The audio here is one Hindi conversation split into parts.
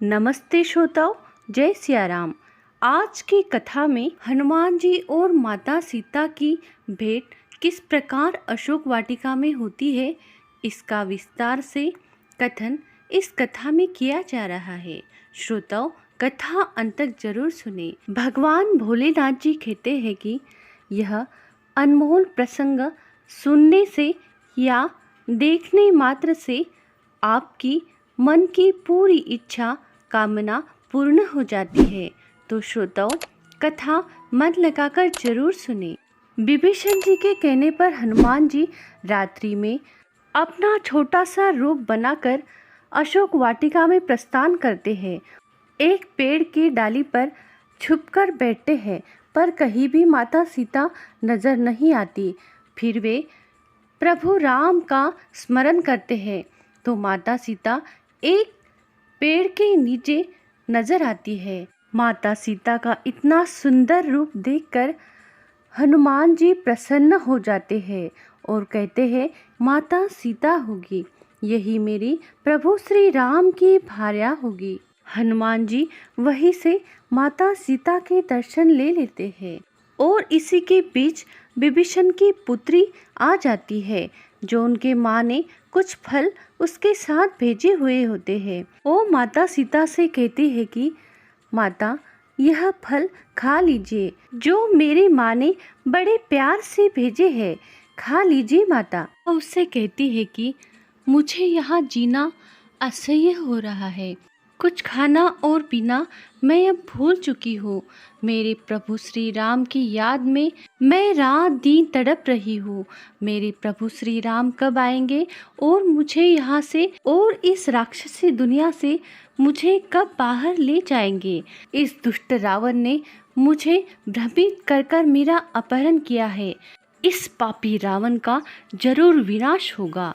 नमस्ते श्रोताओ, जय सिया राम। आज की कथा में हनुमान जी और माता सीता की भेंट किस प्रकार अशोक वाटिका में होती है, इसका विस्तार से कथन इस कथा में किया जा रहा है। श्रोताओ, कथा अंत तक जरूर सुने। भगवान भोलेनाथ जी कहते हैं कि यह अनमोल प्रसंग सुनने से या देखने मात्र से आपकी मन की पूरी इच्छा कामना पूर्ण हो जाती है। तो श्रोताओं, कथा मन लगाकर जरूर सुने। विभीषण जी के कहने पर हनुमान जी रात्रि में अपना छोटा सा रूप बनाकर अशोक वाटिका में प्रस्थान करते हैं। एक पेड़ की डाली पर छुपकर बैठते हैं, पर कहीं भी माता सीता नजर नहीं आती। फिर वे प्रभु राम का स्मरण करते हैं तो माता सीता एक पेड़ के नीचे नजर आती है। माता सीता का इतना सुंदर रूप देखकर हनुमान जी प्रसन्न हो जाते हैं और कहते हैं, माता सीता होगी, यही मेरी प्रभु श्री राम की भार्या होगी। हनुमान जी वहीं से माता सीता के दर्शन ले लेते हैं और इसी के बीच विभीषण की पुत्री आ जाती है, जो उनके माँ ने कुछ फल उसके साथ भेजे हुए होते हैं। वो माता सीता से कहती है कि माता, यह फल खा लीजिए, जो मेरी माँ ने बड़े प्यार से भेजे हैं, खा लीजिए माता। वो उससे कहती है कि मुझे यहाँ जीना असह्य हो रहा है, कुछ खाना और पीना मैं अब भूल चुकी हूँ। मेरे प्रभु श्री राम की याद में मैं रात दिन तड़प रही हूँ। मेरे प्रभु श्री राम कब आएंगे और मुझे यहाँ से और इस राक्षसी दुनिया से मुझे कब बाहर ले जाएंगे। इस दुष्ट रावण ने मुझे भ्रमित कर कर मेरा अपहरण किया है। इस पापी रावण का जरूर विनाश होगा।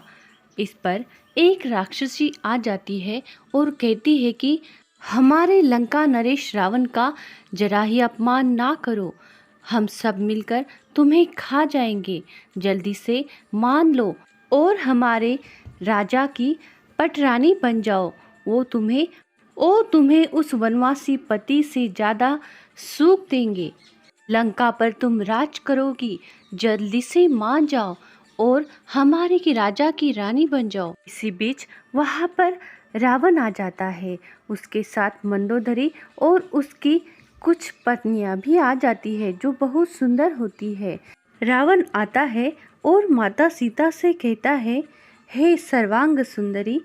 इस पर एक राक्षसी आ जाती है और कहती है कि हमारे लंका नरेश रावण का जरा ही अपमान ना करो, हम सब मिलकर तुम्हें खा जाएंगे। जल्दी से मान लो और हमारे राजा की पटरानी बन जाओ। वो तुम्हें उस वनवासी पति से ज़्यादा सुख देंगे। लंका पर तुम राज करोगी, जल्दी से मान जाओ और हमारे की राजा की रानी बन जाओ। इसी बीच वहाँ पर रावण आ जाता है, उसके साथ मंदोदरी और उसकी कुछ पत्नियां भी आ जाती है, जो बहुत सुंदर होती है। रावण आता है और माता सीता से कहता है, हे सर्वांग सुंदरी,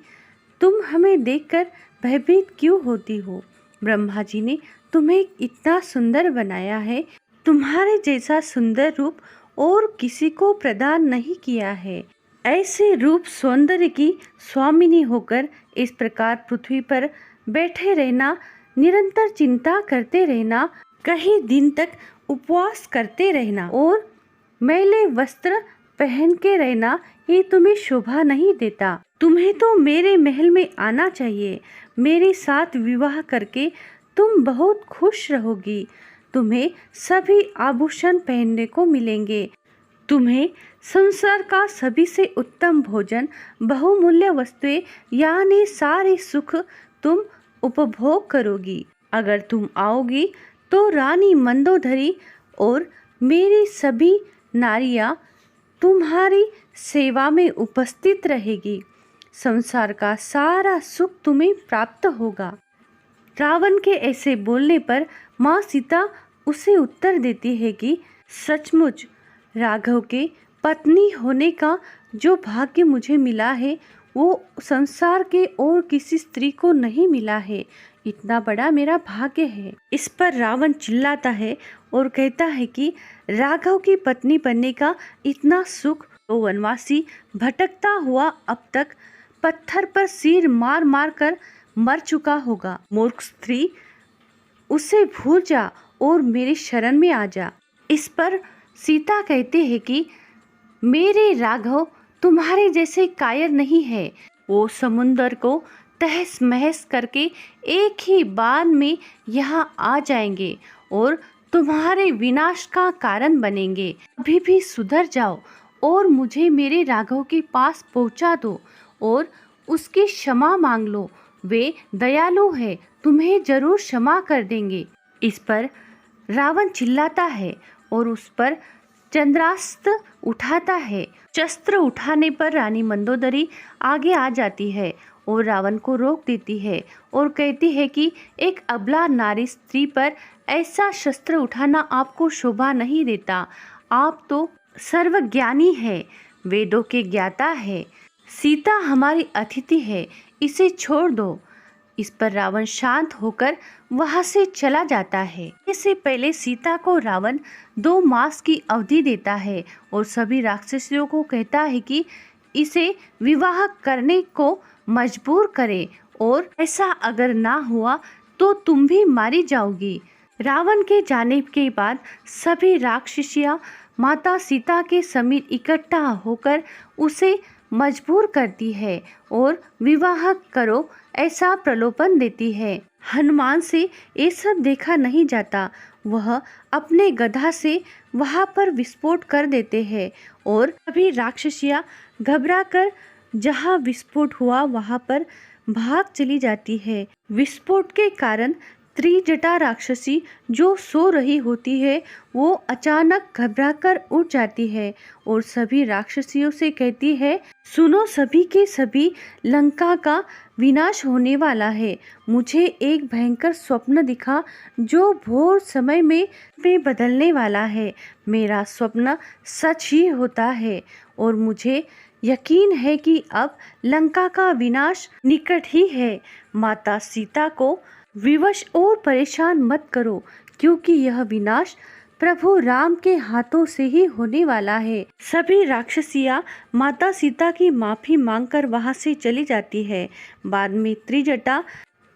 तुम हमें देखकर भयभीत क्यों होती हो? ब्रह्मा जी ने तुम्हें इतना सुंदर बनाया है, तुम्हारे जैसा सुंदर रूप और किसी को प्रदान नहीं किया है। ऐसे रूप सौंदर्य की स्वामिनी होकर इस प्रकार पृथ्वी पर बैठे रहना, निरंतर चिंता करते रहना, कई दिन तक उपवास करते रहना और मैले वस्त्र पहन के रहना, ये तुम्हें शोभा नहीं देता। तुम्हें तो मेरे महल में आना चाहिए। मेरे साथ विवाह करके तुम बहुत खुश रहोगी। तुम्हें सभी आभूषण पहनने को मिलेंगे। तुम्हें संसार का सभी से उत्तम भोजन, बहुमूल्य वस्तुएं यानी सारे सुख तुम उपभोग करोगी। अगर तुम आओगी तो रानी मंदोदरी और मेरी सभी नारियां तुम्हारी सेवा में उपस्थित रहेगी। संसार का सारा सुख तुम्हें प्राप्त होगा। रावण के ऐसे बोलने पर माँ सीता उसे उत्तर देती है कि सचमुच राघव के पत्नी होने का जो भाग्य मुझे मिला है, वो संसार के और किसी स्त्री को नहीं मिला है। इतना बड़ा मेरा भाग्य है। इस पर रावण चिल्लाता है और कहता है कि राघव की पत्नी बनने का इतना सुख तो वनवासी भटकता हुआ अब तक पत्थर पर सिर मार मार कर मर चुका होगा। मूर्ख स्त्री, उसे भूल जा और मेरी शरण में आ जा। इस पर सीता कहते हैं कि मेरे राघव तुम्हारे जैसे कायर नहीं है। वो समुंदर को तहस महस करके एक ही बार में यहाँ आ जाएंगे और तुम्हारे विनाश का कारण बनेंगे। अभी भी सुधर जाओ और मुझे मेरे राघव के पास पहुँचा दो और उसकी क्षमा मांग लो। वे दयालु हैं, तुम्हें जरूर क्षमा कर देंगे। इस पर रावण चिल्लाता है और उस पर चंद्रास्त्र उठाता है। शस्त्र उठाने पर रानी मंदोदरी आगे आ जाती है और रावण को रोक देती है और कहती है कि एक अबला नारी स्त्री पर ऐसा शस्त्र उठाना आपको शोभा नहीं देता। आप तो सर्वज्ञानी है, वेदों के ज्ञाता है। सीता हमारी अतिथि है, इसे छोड़ दो। इस पर रावण शांत होकर वहां से चला जाता है। इससे पहले सीता को रावण 2 मास की अवधि देता है और सभी राक्षसियों को कहता है कि इसे विवाह करने को मजबूर करे और ऐसा अगर ना हुआ तो तुम भी मारी जाओगी। रावण के जाने के बाद सभी राक्षसियां माता सीता के समीप इकट्ठा होकर उसे मजबूर करती है और विवाह करो ऐसा प्रलोभन देती है। हनुमान से ये सब देखा नहीं जाता। वह अपने गधा से वहां पर विस्फोट कर देते हैं और सभी राक्षसियां घबराकर जहां विस्फोट हुआ वहां पर भाग चली जाती है। विस्फोट के कारण त्रिजटा राक्षसी जो सो रही होती है वो अचानक घबराकर उठ जाती है और सभी राक्षसियों से कहती है, सुनो सभी के सभी, लंका का विनाश होने वाला है। मुझे एक भयंकर स्वप्न दिखा जो भोर समय में बदलने वाला है। मेरा स्वप्न सच ही होता है और मुझे यकीन है कि अब लंका का विनाश निकट ही है। माता सीता को विवश और परेशान मत करो, क्योंकि यह विनाश प्रभु राम के हाथों से ही होने वाला है। सभी राक्षसियां माता सीता की माफी मांगकर वहां से चली जाती है। बाद में त्रिजटा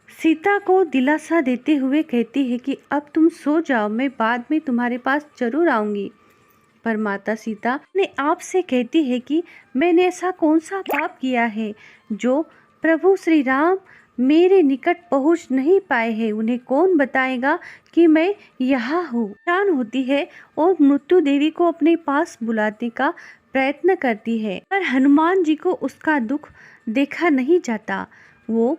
सीता को दिलासा देते हुए कहती है कि अब तुम सो जाओ, मैं बाद में तुम्हारे पास जरूर आऊंगी। पर माता सीता ने आपसे कहती है कि मैंने ऐसा कौन सा पाप किया है जो प्रभु श्री राम मेरे निकट पहुंच नहीं पाए हैं। उन्हें कौन बताएगा कि मैं यहाँ हूँ। परेशान होती है और मृत्यु देवी को अपने पास बुलाने का प्रयत्न करती है, पर हनुमान जी को उसका दुख देखा नहीं जाता। वो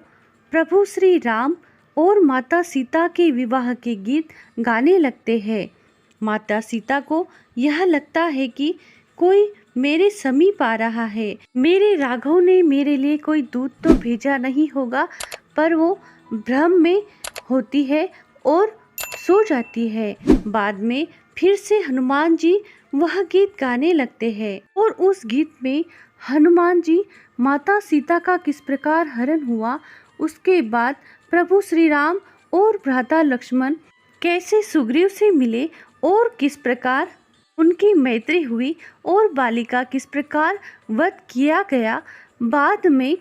प्रभु श्री राम और माता सीता के विवाह के गीत गाने लगते हैं। माता सीता को यह लगता है कि कोई मेरे समीप आ रहा है। मेरे राघव ने मेरे लिए कोई दूत तो भेजा नहीं होगा, पर वो भ्रम में होती है और सो जाती है। बाद में फिर से हनुमान जी वह गीत गाने लगते हैं और उस गीत में हनुमान जी माता सीता का किस प्रकार हरण हुआ, उसके बाद प्रभु श्री राम और भ्राता लक्ष्मण कैसे सुग्रीव से मिले और किस प्रकार उनकी मैत्री हुई और बालिका किस प्रकार वध किया गया। बाद में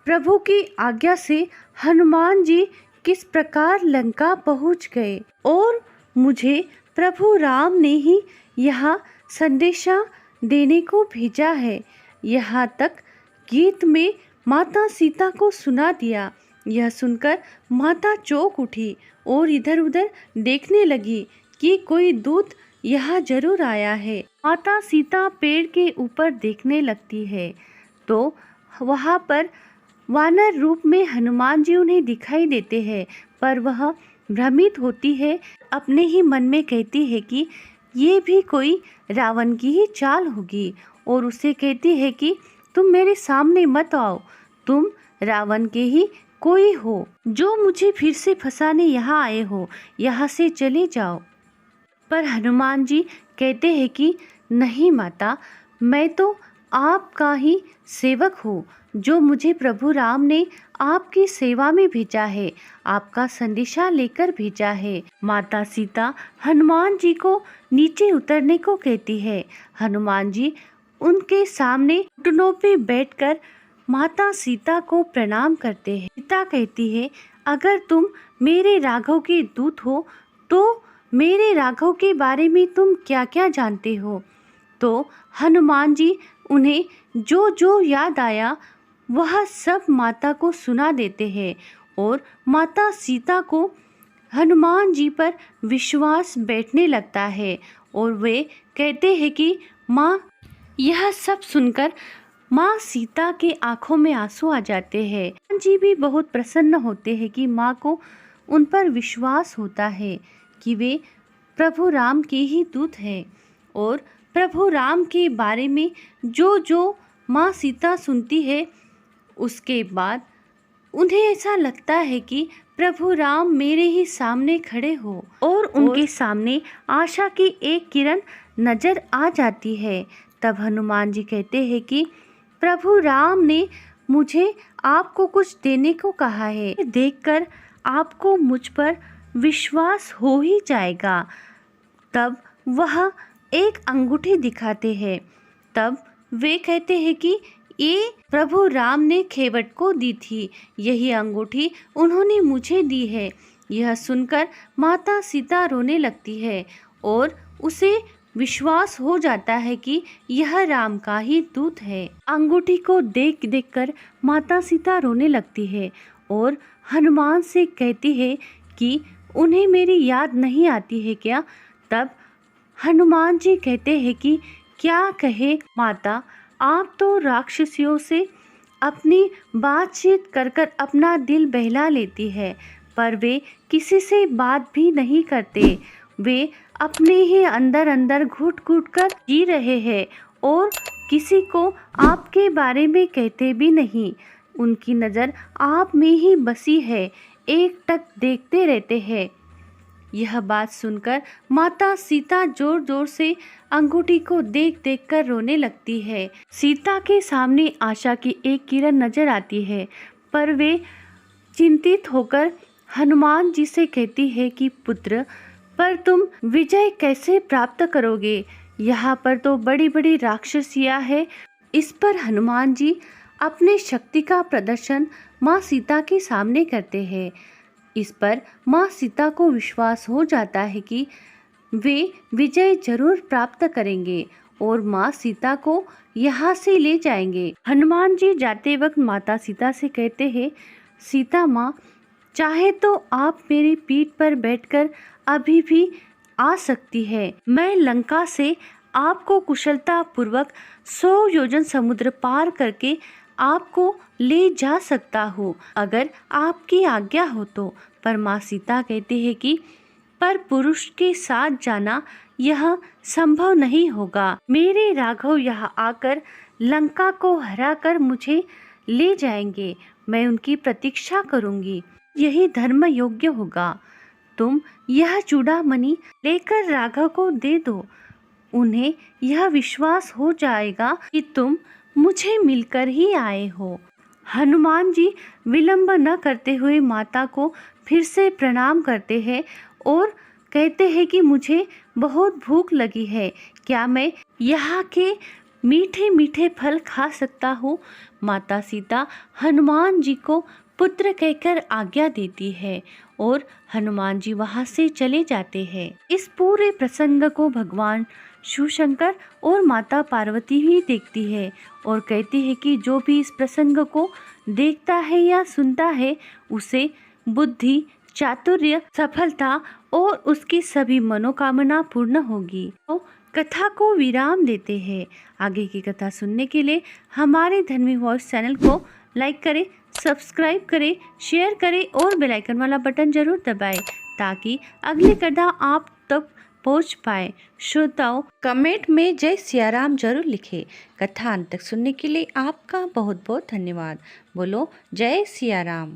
प्रभु की आज्ञा से हनुमान जी किस प्रकार लंका पहुंच गए और मुझे प्रभु राम ने ही यहाँ संदेशा देने को भेजा है। यहाँ तक गीत में माता सीता को सुना दिया। यह सुनकर माता चौंक उठी और इधर उधर देखने लगी कि कोई दूत यहाँ जरूर आया है। माता सीता पेड़ के ऊपर देखने लगती है तो वहाँ पर वानर रूप में हनुमान जी उन्हें दिखाई देते हैं, पर वह भ्रमित होती है। अपने ही मन में कहती है कि ये भी कोई रावण की ही चाल होगी और उसे कहती है कि तुम मेरे सामने मत आओ, तुम रावण के ही कोई हो जो मुझे फिर से फंसाने यहाँ आए हो, यहाँ से चले जाओ। पर हनुमान जी कहते हैं कि नहीं माता, मैं तो आपका ही सेवक हूँ जो मुझे प्रभु राम ने आपकी सेवा में भेजा है, आपका संदेशा लेकर भेजा है। माता सीता हनुमान जी को नीचे उतरने को कहती है। हनुमान जी उनके सामने घुटनों पे बैठकर माता सीता को प्रणाम करते हैं। सीता कहती है, अगर तुम मेरे राघव के दूत हो तो मेरे राघव के बारे में तुम क्या क्या जानते हो। तो हनुमान जी उन्हें जो जो याद आया वह सब माता को सुना देते हैं और माता सीता को हनुमान जी पर विश्वास बैठने लगता है और वे कहते हैं कि माँ, यह सब सुनकर माँ सीता के आंखों में आंसू आ जाते हैं। हनुमान जी भी बहुत प्रसन्न होते हैं कि माँ को उन पर विश्वास होता है कि वे प्रभु राम के ही दूत हैं। और प्रभु राम के बारे में जो जो माँ सीता सुनती है, उसके बाद उन्हें ऐसा लगता है कि प्रभु राम मेरे ही सामने खड़े हो और उनके सामने आशा की एक किरण नजर आ जाती है। तब हनुमान जी कहते हैं कि प्रभु राम ने मुझे आपको कुछ देने को कहा है, देखकर आपको मुझ पर विश्वास हो ही जाएगा। तब वह एक अंगूठी दिखाते हैं। तब वे कहते हैं कि ये प्रभु राम ने खेवट को दी थी, यही अंगूठी उन्होंने मुझे दी है। यह सुनकर माता सीता रोने लगती है और उसे विश्वास हो जाता है कि यह राम का ही दूत है। अंगूठी को देख देखकर माता सीता रोने लगती है और हनुमान से कहती है कि उन्हें मेरी याद नहीं आती है क्या। तब हनुमान जी कहते हैं कि क्या कहे माता, आप तो राक्षसियों से अपनी बातचीत कर कर अपना दिल बहला लेती है, पर वे किसी से बात भी नहीं करते। वे अपने ही अंदर अंदर घुट घुट कर जी रहे हैं और किसी को आपके बारे में कहते भी नहीं। उनकी नज़र आप में ही बसी है, एक टक देखते रहते हैं। यह बात सुनकर माता सीता जोर जोर से अंगूठी को देख देख कर रोने लगती है। सीता के सामने आशा की एक किरण नजर आती है, पर वे चिंतित होकर हनुमान जी से कहती है कि पुत्र, पर तुम विजय कैसे प्राप्त करोगे? यहाँ पर तो बड़ी बड़ी राक्षसियाँ है। इस पर हनुमान जी अपने शक्ति का प्रदर्शन माँ सीता के सामने करते हैं। इस पर माँ सीता को विश्वास हो जाता है कि वे विजय जरूर प्राप्त करेंगे और माँ सीता को यहाँ से ले जाएंगे। हनुमान जी जाते वक्त माता सीता से कहते हैं, सीता माँ, चाहे तो आप मेरी पीठ पर बैठकर अभी भी आ सकती है। मैं लंका से आपको कुशलता पूर्वक 100 योजन समुद्र पार करके आपको ले जा सकता हूँ, अगर आपकी आज्ञा हो तो। पर माँ सीता कहते हैं कि पर पुरुष के साथ जाना यह संभव नहीं होगा। मेरे राघव यहाँ आकर लंका को हराकर मुझे ले जाएंगे, मैं उनकी प्रतीक्षा करूंगी, यही धर्म योग्य होगा। तुम यह चूड़ामणि लेकर राघव को दे दो, उन्हें यह विश्वास हो जाएगा कि तुम मुझे मिलकर ही आए हो। हनुमान जी विलंब न करते हुए माता को फिर से प्रणाम करते हैं और कहते हैं कि मुझे बहुत भूख लगी है, क्या मैं यहाँ के मीठे मीठे फल खा सकता हूँ? माता सीता हनुमान जी को पुत्र कहकर आज्ञा देती है और हनुमान जी वहाँ से चले जाते हैं। इस पूरे प्रसंग को भगवान शिव शंकर और माता पार्वती ही देखती है और कहती है कि जो भी इस प्रसंग को देखता है या सुनता है, उसे बुद्धि, चातुर्य, सफलता और उसकी सभी मनोकामना पूर्ण होगी। तो कथा को विराम देते हैं। आगे की कथा सुनने के लिए हमारे धर्मी वॉइस चैनल को लाइक करें, सब्सक्राइब करें, शेयर करें और बेल आइकन वाला बटन जरूर दबाएं ताकि अगली कथा आप तक पहुंच पाए। श्रोताओं, कमेंट में जय सिया राम जरूर लिखें। कथा अंत तक सुनने के लिए आपका बहुत बहुत धन्यवाद। बोलो जय सिया राम।